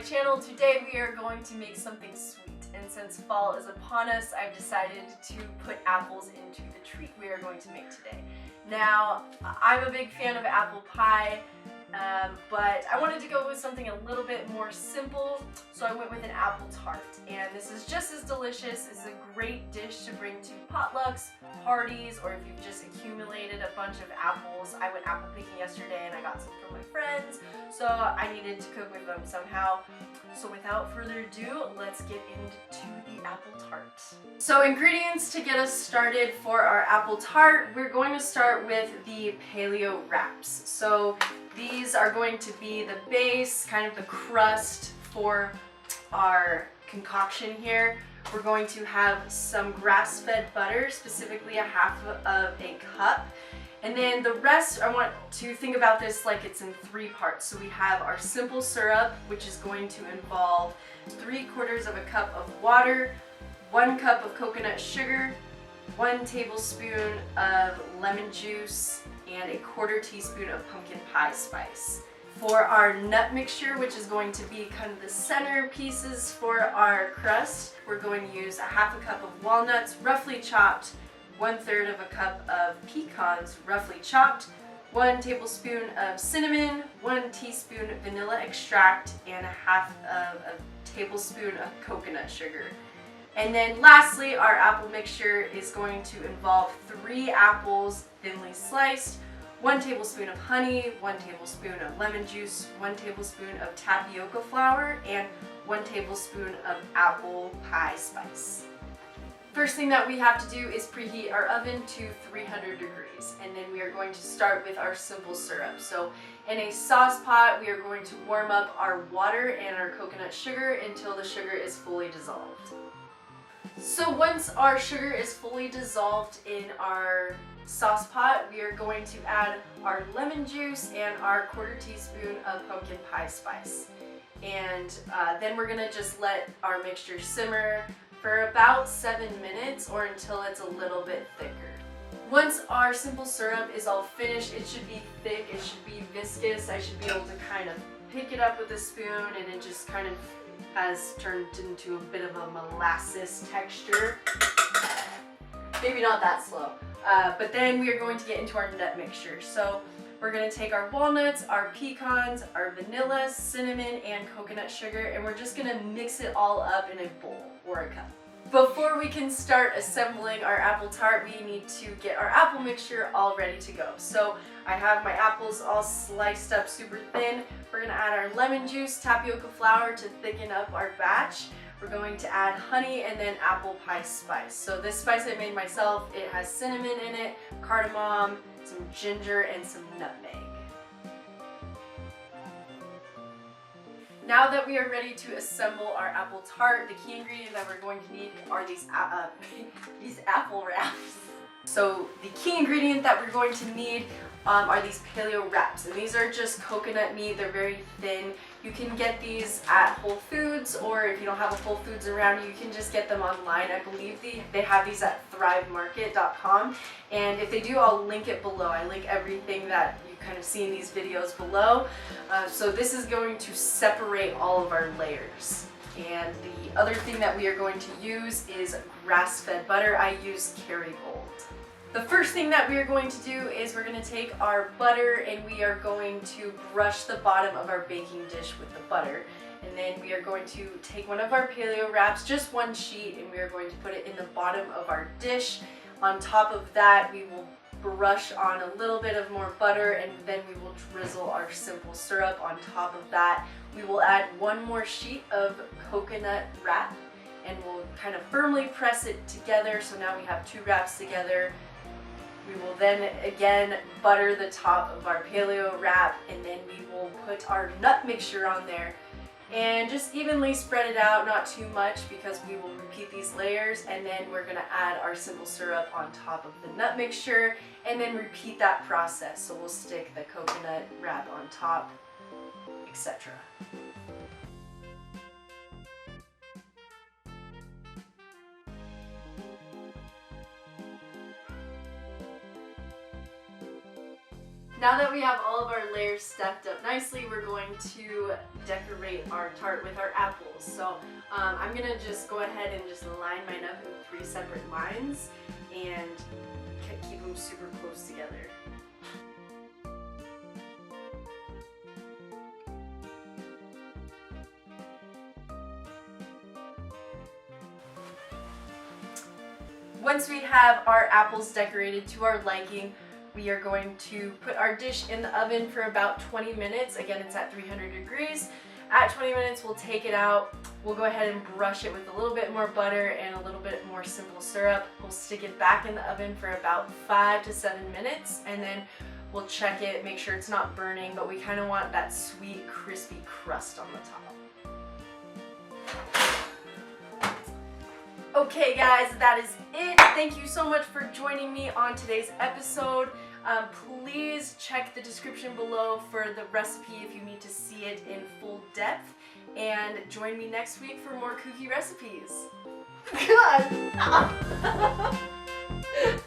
channel. Today we are going to make something sweet, and since fall is upon us, I've decided to put apples into the treat we are going to make today. Now, I'm a big fan of apple pie, but I wanted to go with something a little bit more simple, so I went with an apple tart. And this is just as delicious. It's a great dish to bring to potlucks, parties, or if you've just accumulated a bunch of apples. I went apple picking yesterday and I got some from my friends, so I needed to cook with them somehow. So without further ado, let's get into the apple tart. So ingredients to get us started for our apple tart, we're going to start with the Paleo Wraps. So these are going to be the base, kind of the crust for our concoction here. We're going to have some grass-fed butter, specifically a half of a cup. And then the rest, I want to think about this like it's in 3 parts. So we have our simple syrup, which is going to involve 3/4 of a cup of water, 1 cup of coconut sugar, 1 tablespoon of lemon juice, and 1/4 teaspoon of pumpkin pie spice. For our nut mixture, which is going to be kind of the center pieces for our crust, we're going to use a half a cup of walnuts, roughly chopped, 1/3 of a cup of pecans, roughly chopped, 1 tablespoon of cinnamon, 1 teaspoon vanilla extract, and a half of a tablespoon of coconut sugar. And then lastly, our apple mixture is going to involve 3 apples thinly sliced, 1 tablespoon of honey, 1 tablespoon of lemon juice, 1 tablespoon of tapioca flour, and 1 tablespoon of apple pie spice. First thing that we have to do is preheat our oven to 300 degrees, and then we are going to start with our simple syrup. So in a sauce pot, we are going to warm up our water and our coconut sugar until the sugar is fully dissolved. So once our sugar is fully dissolved in our sauce pot, we are going to add our lemon juice and our 1/4 teaspoon of pumpkin pie spice. And then we're gonna just let our mixture simmer for about 7 minutes or until it's a little bit thicker. Once our simple syrup is all finished, it should be thick, it should be viscous. I should be able to kind of pick it up with a spoon, and it just kind of has turned into a bit of a molasses texture. Maybe not that slow. But then we are going to get into our nut mixture. So we're going to take our walnuts, our pecans, our vanilla, cinnamon, and coconut sugar, and we're just going to mix it all up in a bowl or a cup. Before we can start assembling our apple tart, we need to get our apple mixture all ready to go. So I have my apples all sliced up super thin. We're going to add our lemon juice, tapioca flour to thicken up our batch. We're going to add honey and then apple pie spice. So this spice I made myself. It has cinnamon in it, cardamom, some ginger, and some nutmeg. Now that we are ready to assemble our apple tart, the key ingredient that we're going to need are these apple wraps. So the key ingredient that we're going to need are these Paleo Wraps, and these are just coconut meat. They're very thin. You can get these at Whole Foods, or if you don't have a Whole Foods around you, you can just get them online. I believe they have these at thrivemarket.com, and if they do, I'll link it below. I link everything that you kind of see in these videos below. So this is going to separate all of our layers. And the other thing that we are going to use is grass-fed butter. I use Kerrygold. The first thing that we are going to do is we're going to take our butter and we are going to brush the bottom of our baking dish with the butter. And then we are going to take one of our Paleo Wraps, just 1 sheet, and we are going to put it in the bottom of our dish. On top of that, we will brush on a little bit of more butter, and then we will drizzle our simple syrup on top of that. We will add 1 more sheet of coconut wrap, and we'll kind of firmly press it together. So now we have 2 wraps together. We will then again butter the top of our Paleo Wrap, and then we will put our nut mixture on there and just evenly spread it out, not too much because we will repeat these layers, and then we're going to add our simple syrup on top of the nut mixture and then repeat that process. So we'll stick the coconut wrap on top, etc. Now that we have all of our layers stacked up nicely, we're going to decorate our tart with our apples. So I'm gonna just go ahead and just line mine up in 3 separate lines and keep them super close together. Once we have our apples decorated to our liking, we are going to put our dish in the oven for about 20 minutes. Again, it's at 300 degrees. At 20 minutes, we'll take it out. We'll go ahead and brush it with a little bit more butter and a little bit more simple syrup. We'll stick it back in the oven for about 5 to 7 minutes, and then we'll check it, make sure it's not burning, but we kind of want that sweet, crispy crust on the top. Okay guys, that is it. Thank you so much for joining me on today's episode. Please check the description below for the recipe if you need to see it in full depth. And join me next week for more kooky recipes. God!